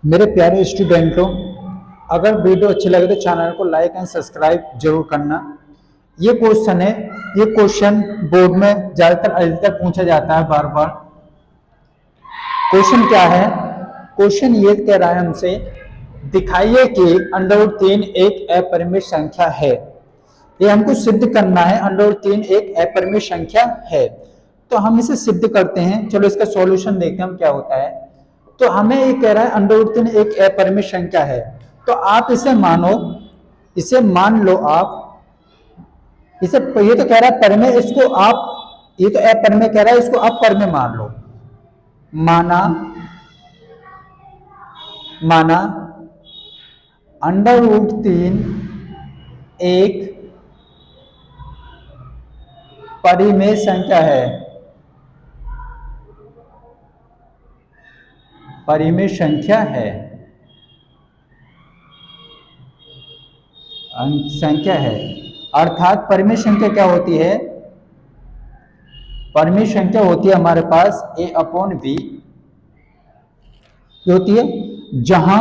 मेरे प्यारे स्टूडेंटों, अगर वीडियो अच्छी लगे तो चैनल को लाइक एंड सब्सक्राइब जरूर करना। ये क्वेश्चन है, ये क्वेश्चन बोर्ड में ज़्यादातर अधिकतर पूछा जाता है बार बार। क्वेश्चन क्या है? क्वेश्चन ये कह रहा है हमसे, दिखाइए कि √3 एक अपरिमेय संख्या है। ये हमको सिद्ध करना है, √3 एक अपरिमेय संख्या है। तो हम इसे सिद्ध करते हैं। चलो इसका सॉल्यूशन देखते हैं हम क्या होता है। तो हमें ये कह रहा है √3 एक अपरिमेय संख्या है, तो आप इसे मानो, इसे मान लो आप। इसे ये तो कह रहा है परिमेय, इसको आप, ये तो अपरिमेय कह रहा है, इसको आप परिमेय मान लो। माना माना √3 एक परिमेय संख्या है। परिमेय संख्या है, संख्या है। अर्थात परिमेय संख्या क्या होती है? परिमेय संख्या होती है हमारे पास a/v होती है, जहां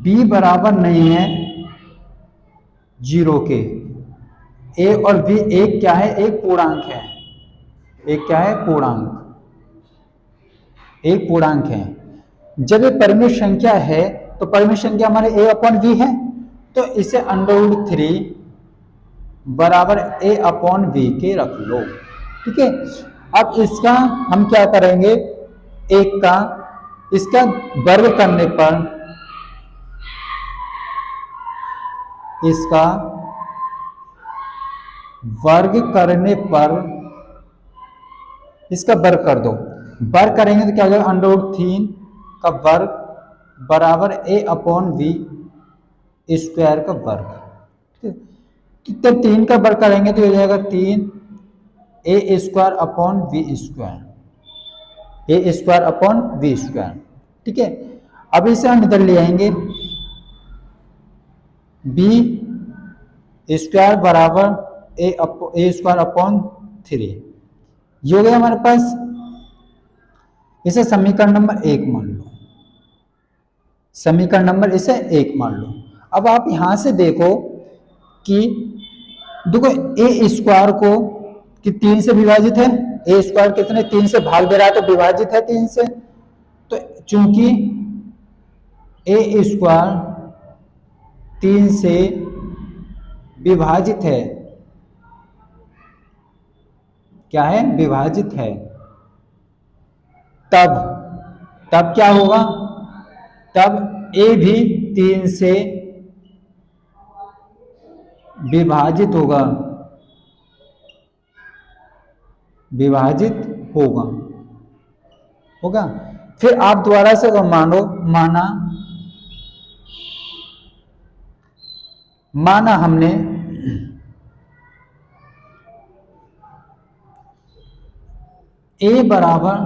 b बराबर नहीं है 0 के। a और b एक क्या है? एक पूर्णांक है। एक क्या है? पूर्णांक, एक पूर्णांक है। जब ये परिमेय संख्या है तो परिमेय संख्या हमारे a/v है, तो इसे √3 बराबर a/v के रख लो। ठीक है। अब इसका हम क्या करेंगे? एक का, इसका वर्ग करने पर, इसका वर्ग करने पर इसका वर्ग कर दो। वर्ग करेंगे तो क्या हो जाएगा? √3 का वर्ग बराबर a/v स्क्वायर का वर्ग। ठीक है। तो 3 का वर्ग करेंगे तो हो जाएगा 3 a²/v स्क्वायर, a²/v स्क्वायर। ठीक है। अब इसे हम इधर ले आएंगे, b स्क्वायर बराबर a²/3। ये हो गया हमारे पास। इसे समीकरण नंबर 1 मान लो, समीकरण नंबर इसे 1 मान लो। अब आप यहां से देखो कि देखो a² को कि 3 से विभाजित है, a² कितने 3 से भाग दे रहा है तो विभाजित है 3 से। तो चूंकि a² 3 से विभाजित है, क्या है? विभाजित है, तब तब क्या होगा? तब a भी 3 से विभाजित होगा, विभाजित होगा, होगा। फिर आप दोबारा से मानो, माना हमने a बराबर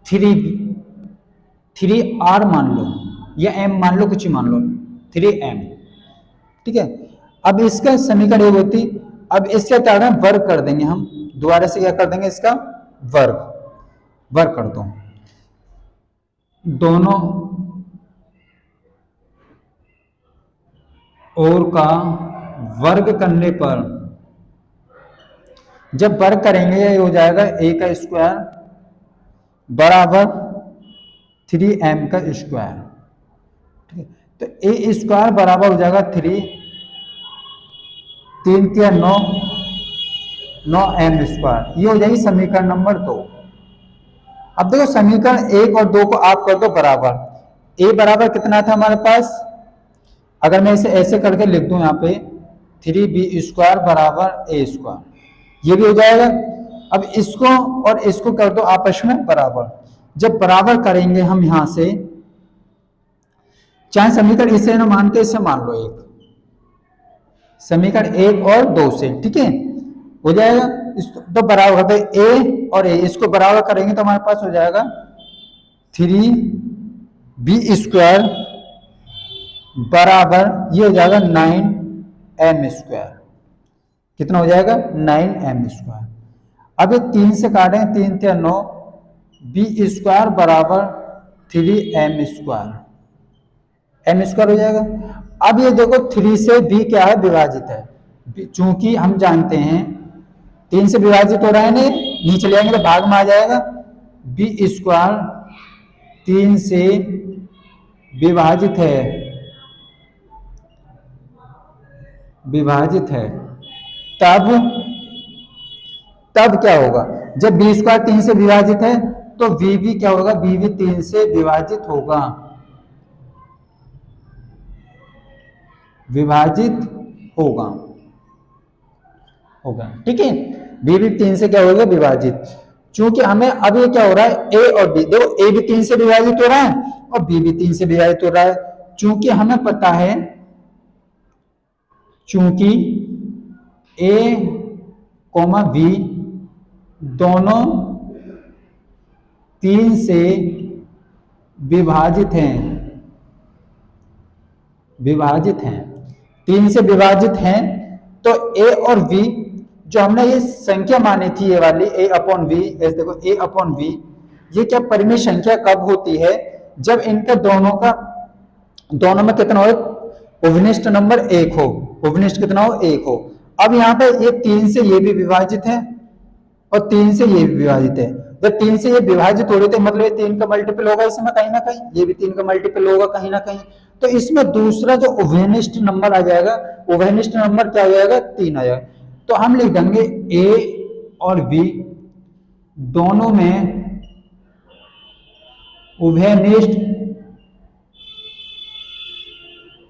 3r मान लो, या m मान लो, कुछ ही मान लो, 3m। ठीक है। अब इसका समीकरण एक होती, अब इसका क्या है? वर्ग कर देंगे हम, दोबारा से क्या कर देंगे? इसका वर्ग, वर्ग कर दो। दोनों ओर का वर्ग करने पर, जब वर्ग करेंगे ये हो जाएगा a² बराबर 3m का स्क्वायर। ठीक है। तो a² बराबर हो जाएगा 3 3 9 9m²। ये हो जाएगी समीकरण नंबर 2। अब देखो समीकरण 1 और 2 को आप कर दो बराबर। a बराबर कितना था हमारे पास? अगर मैं इसे ऐसे करके लिख दूं यहाँ पे 3b² बराबर a², ये भी हो जाएगा। अब इसको और इसको कर दो आपस में बराबर। जब बराबर करेंगे हम यहां से, चाहे समीकरण इसे ना मान के इसे मान लो, एक समीकरण 1 और 2 से। ठीक है, हो जाएगा। तो बराबर करते a और a, इसको बराबर करेंगे तो हमारे पास हो जाएगा 3b² बराबर, ये हो जाएगा 9m²। कितना हो जाएगा? 9m²। अब ये 3 से काटें, 3 × 9, बी स्क्वायर बराबर 3m स्क्वायर, m स्क्वायर हो जाएगा। अब ये देखो 3 से b क्या है, विभाजित है, चूंकि हम जानते हैं 3 से विभाजित हो रहा है, नहीं नीचे ले आएंगे तो भाग में आ जाएगा, बी स्क्वायर 3 से विभाजित है, विभाजित है, तब क्या होगा, जब बी स्क्वायर 3 से विभाजित है तो वी भी क्या होगा, वी भी 3 से विभाजित होगा, विभाजित होगा, ठीक है। बी भी 3 से क्या होगा, विभाजित। चूंकि हमें अब ये क्या हो रहा है, ए और बी, देखो ए भी 3 से विभाजित हो रहा है और बी भी 3 से विभाजित हो रहा है। चूंकि हमें पता है, चूंकि ए कोमा बी दोनों 3 से विभाजित हैं, विभाजित हैं, 3 से विभाजित हैं, तो ए और बी जो हमने ये संख्या मानी थी, ये वाली a अपॉन वी, ऐसे देखो a अपॉन वी, ये क्या परिमेय संख्या कब होती है, जब इनका दोनों में कितना हो, उभनिष्ठ नंबर 1 हो, उभनिष्ठ कितना हो, 1 हो। अब यहाँ पे ये 3 से ये भी विभाजित है और 3 से ये भी विभाजित है, जब 3 से ये विभाजित हो रहे थे मतलब ये 3 का मल्टीपल होगा इसमें कहीं ना कहीं, ये भी 3 का मल्टीपल होगा कहीं ना कहीं, तो इसमें दूसरा जो उभयनिष्ठ नंबर आ जाएगा, उभयनिष्ठ नंबर क्या हो जाएगा, 3 आ जाएगा। तो हम लिख देंगे ए और बी दोनों में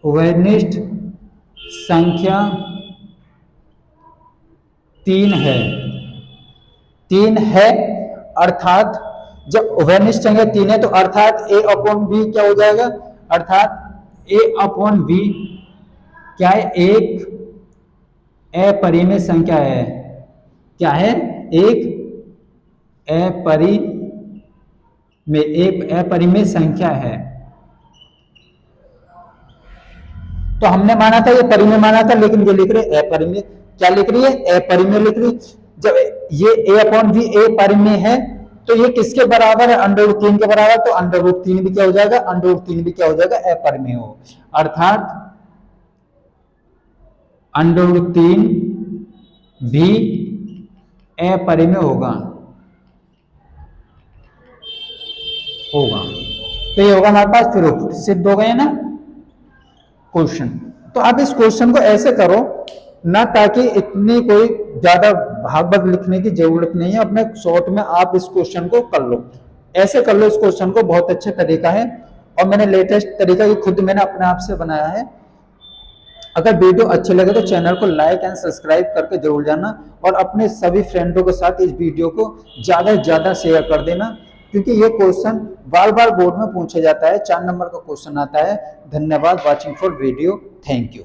उभयनिष्ठ संख्या 3 है, 3 है, अर्थात जब उभयनिष्ठ संख्या 3 है तो अर्थात a अपॉन बी क्या हो जाएगा, अर्थात a अपॉन बी क्या है, एक अपरिमेय संख्या है, क्या है, एक अपरिमेय संख्या है। तो हमने माना था ये परिमेय माना था, लेकिन ये लिख रहे अपरिमेय, क्या लिख रही है, अपरिमेय लिख रही। जब ये a अपॉन बी परिमेय है तो ये किसके बराबर है, √3 के बराबर, तो √3 भी क्या हो जाएगा, √3 भी क्या हो जाएगा, अपरिमेय हो, अर्थात √3 भी अपरिमेय होगा, तो ये होगा हमारे पास, फिर सिद्ध हो गए ना क्वेश्चन। तो आप इस क्वेश्चन को ऐसे करो ना, ताकि इतनी कोई ज्यादा भाग लिखने की जरूरत नहीं है, अपने शॉर्ट में आप इस क्वेश्चन को कर लो, ऐसे कर लो इस क्वेश्चन को, बहुत अच्छा तरीका है और मैंने लेटेस्ट तरीका ये खुद मैंने अपने आप से बनाया है। अगर वीडियो अच्छे लगे तो चैनल को लाइक एंड सब्सक्राइब करके जरूर जाना और अपने सभी फ्रेंडों के साथ इस वीडियो को ज्यादा से ज्यादा शेयर कर देना, क्योंकि ये क्वेश्चन बार बार बोर्ड में पूछा जाता है, 4 नंबर का क्वेश्चन आता है। धन्यवाद watching for video, thank you.